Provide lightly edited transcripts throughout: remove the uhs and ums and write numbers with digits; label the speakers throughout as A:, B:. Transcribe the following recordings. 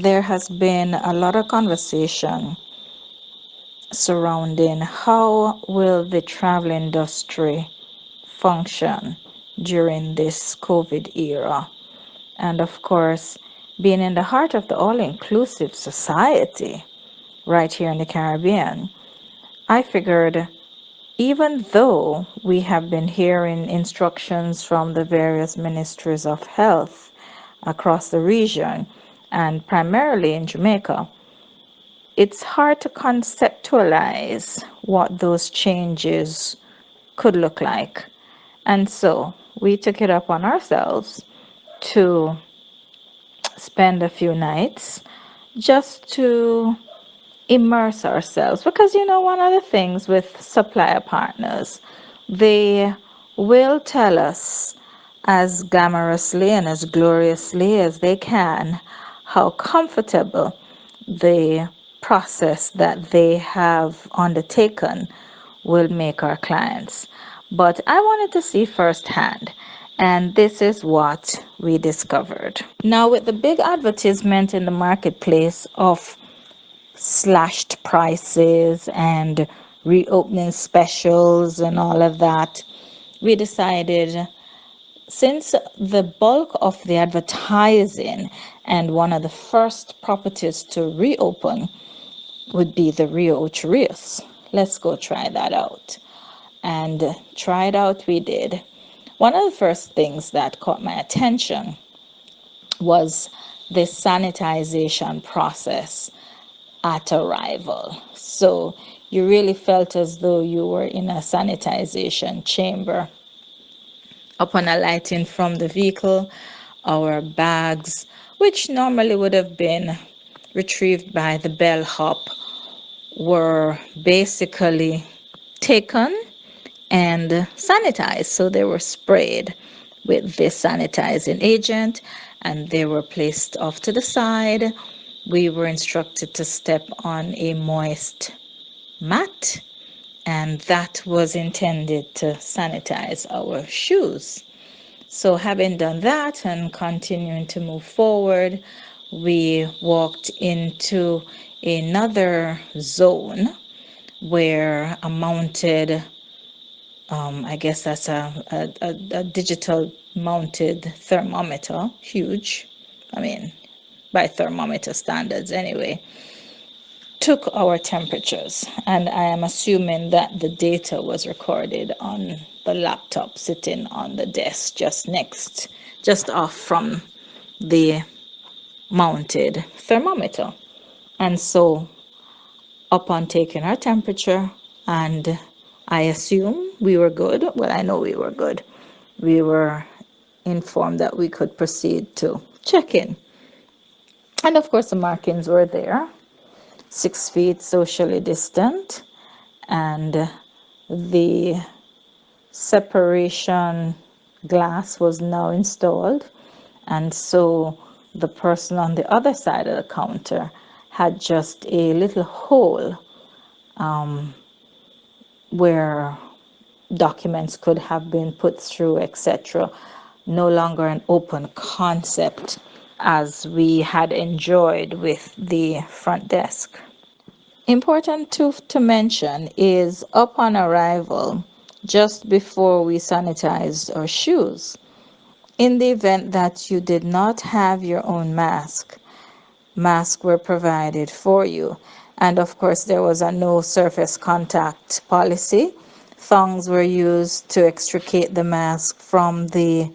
A: there has been a lot of conversation surrounding how will the travel industry function during this COVID era. And of course, being in the heart of the all-inclusive society right here in the Caribbean, I figured even though we have been hearing instructions from the various ministries of health across the region and primarily in Jamaica, it's hard to conceptualize what those changes could look like. And so we took it up on ourselves to spend a few nights just to immerse ourselves. Because, one of the things with supplier partners, they will tell us as glamorously and as gloriously as they can how comfortable the process that they have undertaken will make our clients. But I wanted to see firsthand, and this is what we discovered. Now, with the big advertisement in the marketplace of slashed prices and reopening specials and all of that, we decided, since the bulk of the advertising and one of the first properties to reopen would be the RIU Ocho Rios, let's go try that out. And try it out we did. One of the first things that caught my attention was the sanitization process at arrival. So you really felt as though you were in a sanitization chamber. Upon alighting from the vehicle, our bags, which normally would have been retrieved by the bellhop, were basically taken and sanitized. So they were sprayed with this sanitizing agent and they were placed off to the side. We were instructed to step on a moist mat, and that was intended to sanitize our shoes. So, having done that and continuing to move forward, we walked into another zone where a mounted, I guess that's a digital mounted thermometer, huge, I mean, by thermometer standards anyway, took our temperatures. And I am assuming that the data was recorded on the laptop sitting on the desk just off from the mounted thermometer. And so, upon taking our temperature, and I assume we were good, well, I know we were good, we were informed that we could proceed to check in. And of course, the markings were there, 6 feet socially distant, and the separation glass was now installed. And so the person on the other side of the counter had just a little hole where documents could have been put through, etc. No longer an open concept as we had enjoyed with the front desk. Important to mention is upon arrival, just before we sanitized our shoes, in the event that you did not have your own masks were provided for you. And of course, there was a no surface contact policy. Thongs were used to extricate the mask from the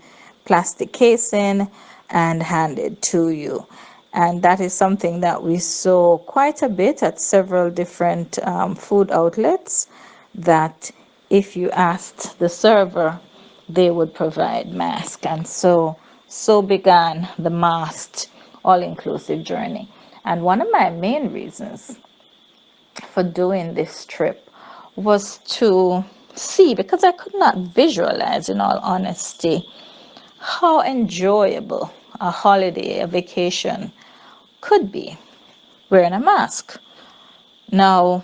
A: plastic casing and handed to you. And that is something that we saw quite a bit at several different food outlets, that if you asked the server, they would provide masks. And so began the masked all-inclusive journey. And one of my main reasons for doing this trip was to see, because I could not visualize, in all honesty, how enjoyable a holiday, a vacation could be wearing a mask. Now,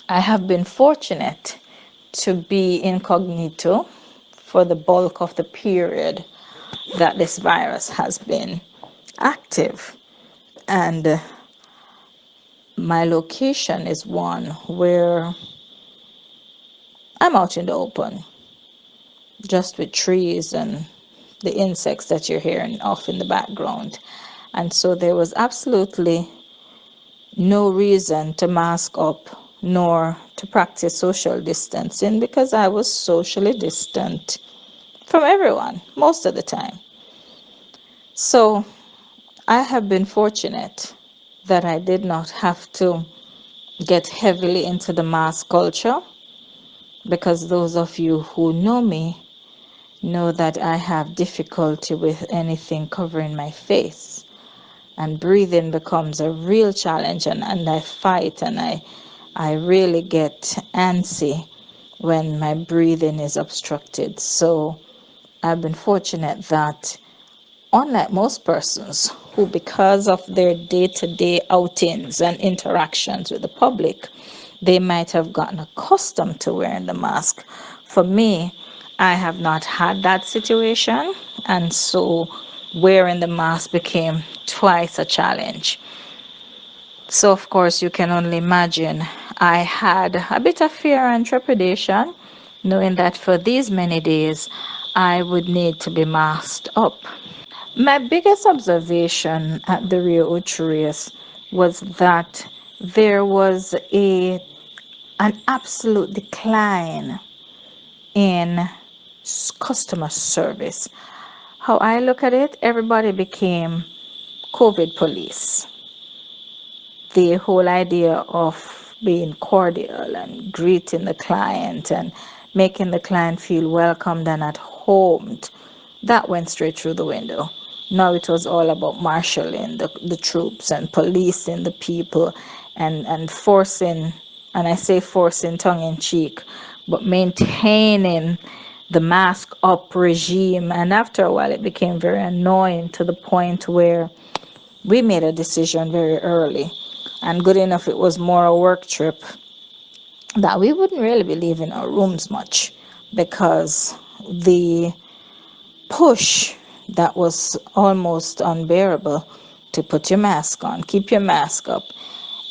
A: I have been fortunate to be incognito for the bulk of the period that this virus has been active. And my location is one where I'm out in the open, just with trees and the insects that you're hearing off in the background. And so there was absolutely no reason to mask up nor to practice social distancing because I was socially distant from everyone most of the time. So I have been fortunate that I did not have to get heavily into the mask culture because those of you who know me know that I have difficulty with anything covering my face, and breathing becomes a real challenge, and I fight, and I really get antsy when my breathing is obstructed. So I've been fortunate that, unlike most persons who, because of their day-to-day outings and interactions with the public, they might have gotten accustomed to wearing the mask. For me, I have not had that situation, and so wearing the mask became twice a challenge. So, of course, you can only imagine I had a bit of fear and trepidation, knowing that for these many days I would need to be masked up. My biggest observation at the RIU Ocho Rios was that there was an absolute decline in customer service. How I look at it, everybody became COVID police. The whole idea of being cordial and greeting the client and making the client feel welcomed and at home, that went straight through the window. Now it was all about marshalling the troops and policing the people, and forcing, and I say forcing tongue in cheek, but maintaining the mask up regime. And after a while, it became very annoying to the point where we made a decision very early, and good enough it was more a work trip, that we wouldn't really be leaving our rooms much because the push that was almost unbearable to put your mask on, keep your mask up,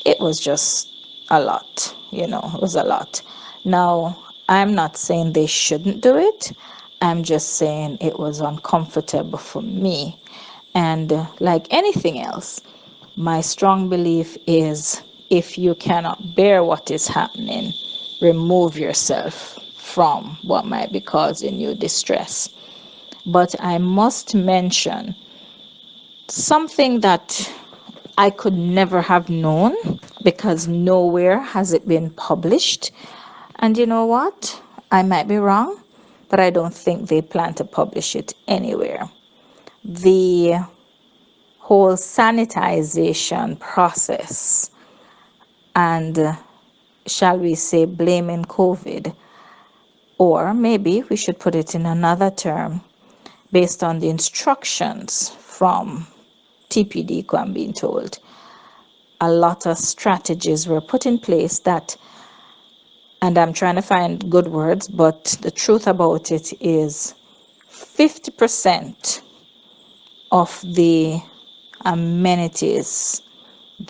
A: it was just a lot, it was a lot. Now, I'm not saying they shouldn't do it. I'm just saying it was uncomfortable for me. And like anything else, my strong belief is if you cannot bear what is happening, remove yourself from what might be causing you distress. But I must mention something that I could never have known because nowhere has it been published. And you know what? I might be wrong, but I don't think they plan to publish it anywhere. The whole sanitization process and, shall we say, blaming COVID, or maybe we should put it in another term, based on the instructions from TPD, I'm being told, a lot of strategies were put in place that, and I'm trying to find good words, but the truth about it is 50% of the amenities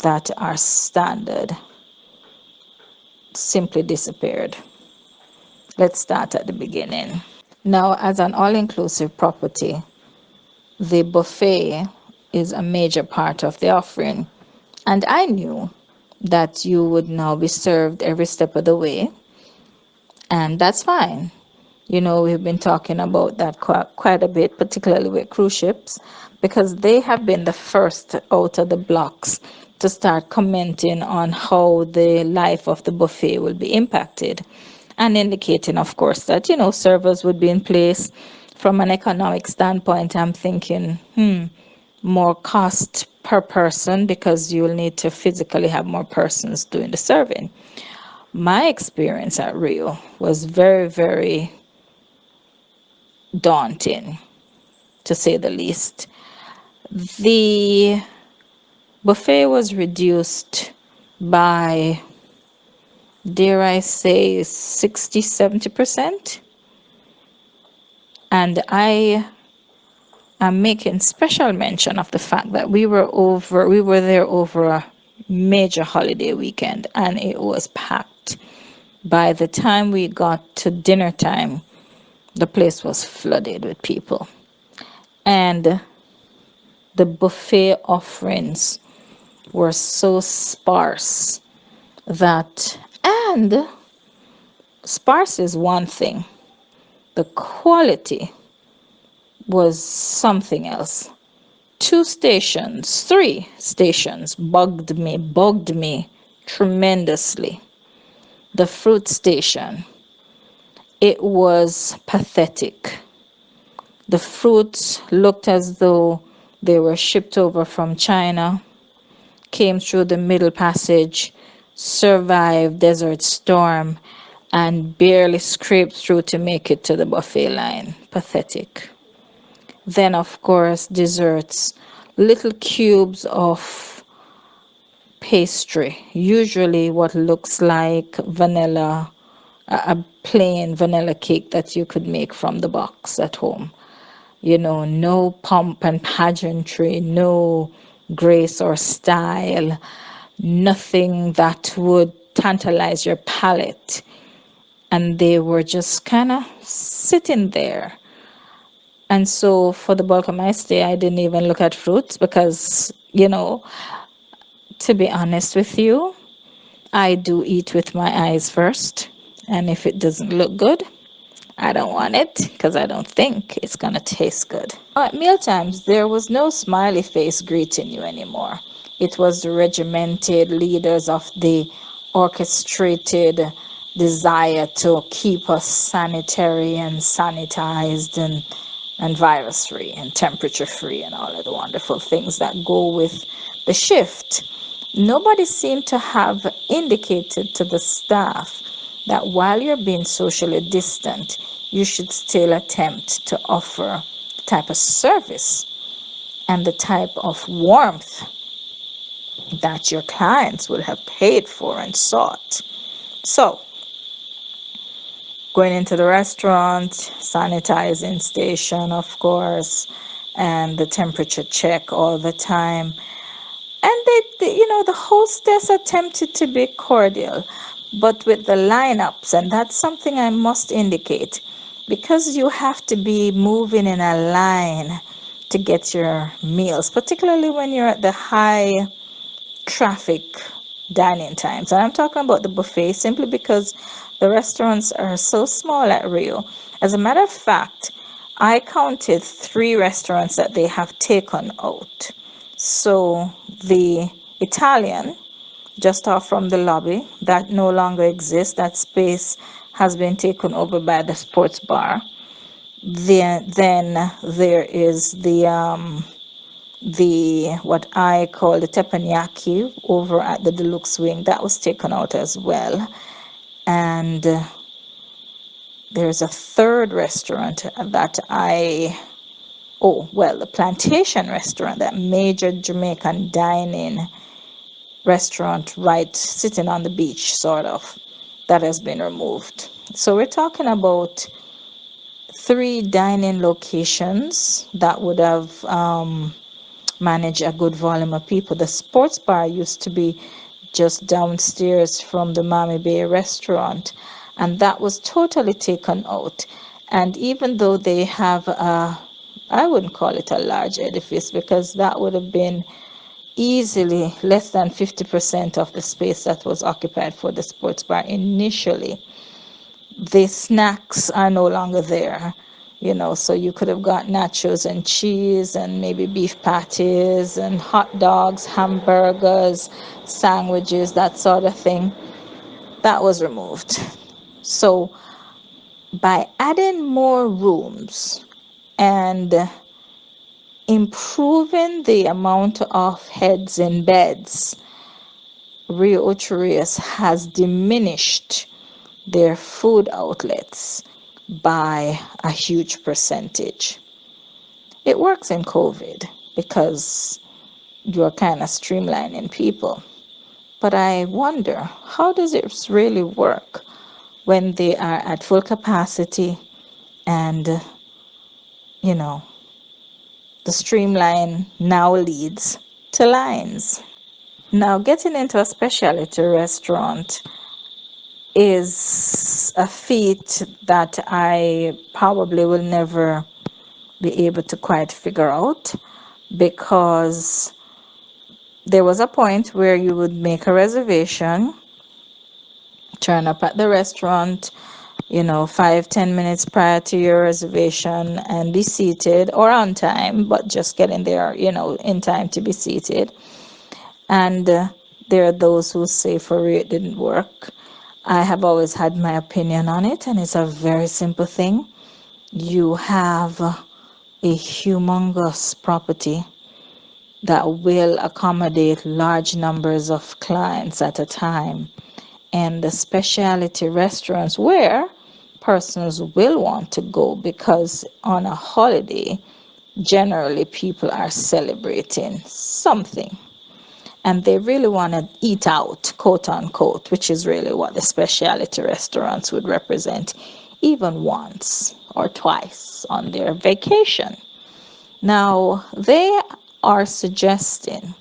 A: that are standard simply disappeared. Let's start at the beginning. Now, as an all-inclusive property, the buffet is a major part of the offering. And I knew that you would now be served every step of the way, and that's fine. We've been talking about that quite a bit, particularly with cruise ships, because they have been the first out of the blocks to start commenting on how the life of the buffet will be impacted, and indicating, of course, that, servers would be in place. From an economic standpoint, I'm thinking, more cost per person because you'll need to physically have more persons doing the serving. My experience at RIU was very, very daunting, to say the least. The buffet was reduced by, dare I say, 60-70%. And I I'm making special mention of the fact that we were there over a major holiday weekend and it was packed. By the time we got to dinner time, the place was flooded with people. And the buffet offerings were so sparse that, and sparse is one thing, the quality was something else. Three stations bugged me tremendously. The fruit station, it was pathetic. The fruits looked as though they were shipped over from China, came through the Middle Passage, survived Desert Storm, and barely scraped through to make it to the buffet line. Pathetic. Then, of course, desserts. Little cubes of pastry, usually what looks like vanilla, a plain vanilla cake that you could make from the box at home. You know, no pomp and pageantry, no grace or style, nothing that would tantalize your palate. And they were just kind of sitting there. And so for the bulk of my stay, I didn't even look at fruits because, to be honest with you, I do eat with my eyes first. And if it doesn't look good, I don't want it because I don't think it's going to taste good. At mealtimes, there was no smiley face greeting you anymore. It was the regimented leaders of the orchestrated desire to keep us sanitary and sanitized and virus free and temperature free and all of the wonderful things that go with the shift. Nobody seemed to have indicated to the staff that while you're being socially distant, you should still attempt to offer the type of service and the type of warmth that your clients would have paid for and sought. So, going into the restaurant, sanitizing station, of course, and the temperature check all the time. And the hostess attempted to be cordial, but with the lineups, and that's something I must indicate, because you have to be moving in a line to get your meals, particularly when you're at the high traffic dining times. And I'm talking about the buffet simply because the restaurants are so small at Rio. As a matter of fact, I counted 3 restaurants that they have taken out. So the Italian, just off from the lobby, that no longer exists. That space has been taken over by the sports bar. Then there is the what I call the teppanyaki over at the deluxe wing that was taken out as well. And there's a third restaurant that the Plantation restaurant, that major Jamaican dining restaurant right sitting on the beach, sort of, that has been removed. So we're talking about 3 dining locations that would have managed a good volume of people. The sports bar used to be just downstairs from the Miami Bay restaurant, and that was totally taken out. And even though they have I wouldn't call it a large edifice because that would have been easily less than 50% of the space that was occupied for the sports bar initially. The snacks are no longer there, so you could have got nachos and cheese and maybe beef patties and hot dogs, hamburgers, sandwiches, that sort of thing. That was removed. So by adding more rooms and improving the amount of heads in beds, RIU Ocho Rios has diminished their food outlets by a huge percentage. It works in COVID because you're kind of streamlining people. But I wonder, how does it really work when they are at full capacity and, you know, The streamline now leads to lines. Now, getting into a specialty restaurant is a feat that I probably will never be able to quite figure out, because there was a point where you would make a reservation, turn up at the restaurant, 5-10 minutes prior to your reservation, and be seated or on time, but just getting there, in time to be seated. And there are those who say for real it didn't work. I have always had my opinion on it, and it's a very simple thing. You have a humongous property that will accommodate large numbers of clients at a time. And the specialty restaurants where persons will want to go, because on a holiday, generally people are celebrating something and they really want to eat out, quote unquote, which is really what the specialty restaurants would represent, even once or twice on their vacation. Now, they are suggesting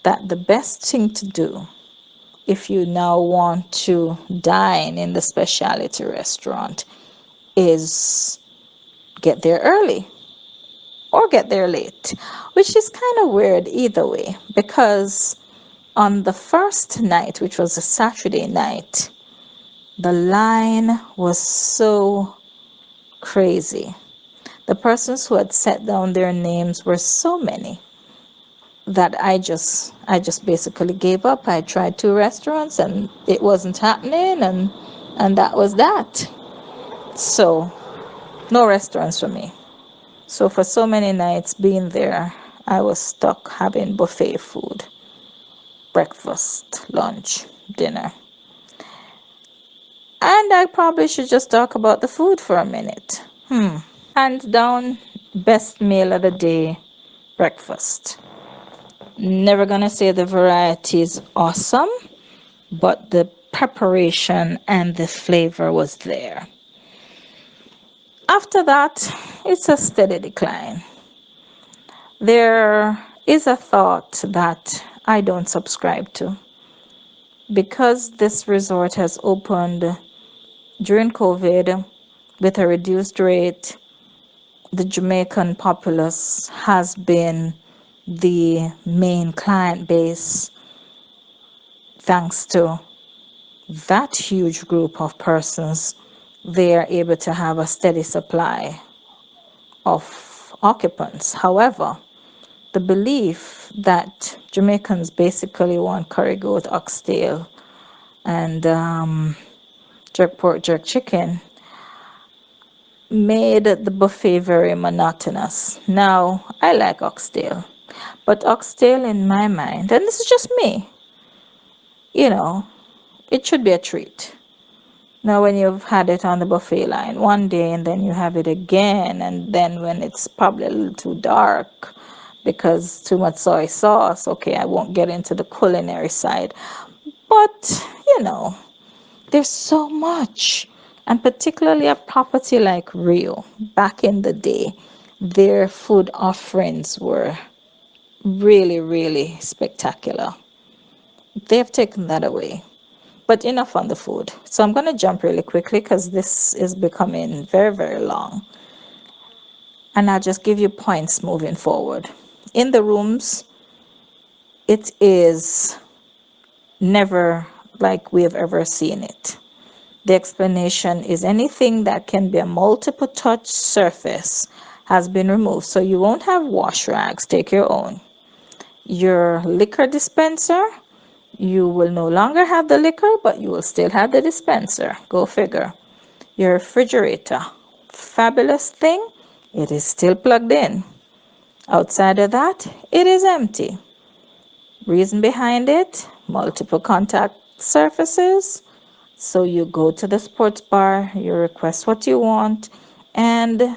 A: that the best thing to do if you now want to dine in the specialty restaurant is get there early or get there late, which is kind of weird either way, because on the first night, which was a Saturday night, the line was so crazy. The persons who had set down their names were so many that I just basically gave up. I tried 2 restaurants and it wasn't happening, and that was that. So no restaurants for me. So for so many nights being there, I was stuck having buffet food, breakfast, lunch, dinner. And I probably should just talk about the food for a minute. Hands down, best meal of the day, breakfast. Never gonna say the variety is awesome, but the preparation and the flavor was there. After that, it's a steady decline. There is a thought that I don't subscribe to. Because this resort has opened during COVID with a reduced rate, the Jamaican populace has been the main client base, thanks to that huge group of persons. They are able to have a steady supply of occupants. However, the belief that Jamaicans basically want curry goat, oxtail, and jerk pork, jerk chicken made the buffet very monotonous. Now, I like oxtail, but oxtail in my mind, and this is just me, you know, it should be a treat. Now, when you've had it on the buffet line one day and then you have it again, and then when it's probably a little too dark because too much soy sauce, okay, I won't get into the culinary side, but there's so much. And particularly a property like Rio, back in the day, their food offerings were really, really spectacular. They've taken that away. But enough on the food. So I'm going to jump really quickly because this is becoming very, very long. And I'll just give you points moving forward. In the rooms, it is never like we have ever seen it. The explanation is anything that can be a multiple touch surface has been removed. So you won't have wash rags, take your own. Your liquor dispenser, you will no longer have the liquor, but you will still have the dispenser. Go figure. Your refrigerator, fabulous thing, it is still plugged in. Outside of that, it is empty. Reason behind it, multiple contact surfaces. So you go to the sports bar, you request what you want, and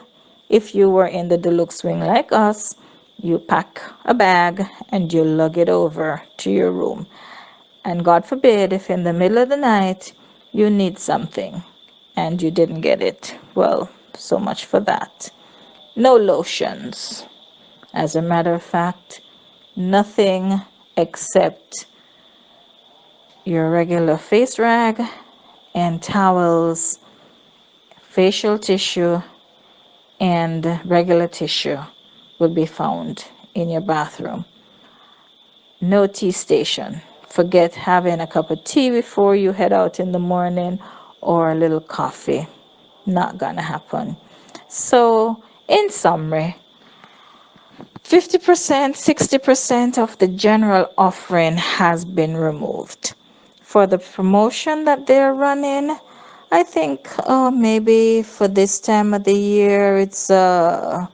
A: if you were in the deluxe wing like us, you pack a bag and you lug it over to your room. And God forbid, if in the middle of the night you need something and you didn't get it, well, so much for that. No lotions. As a matter of fact, nothing except your regular face rag and towels, facial tissue, and regular tissue will be found in your bathroom. No tea station. Forget having a cup of tea before you head out in the morning or a little coffee. Not gonna happen. So, in summary, 50%, 60% of the general offering has been removed. For the promotion that they're running, I think maybe for this time of the year, it's I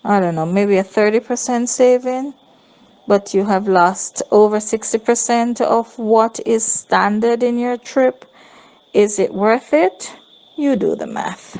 A: don't know, maybe a 30% saving, but you have lost over 60% of what is standard in your trip. Is it worth it? You do the math.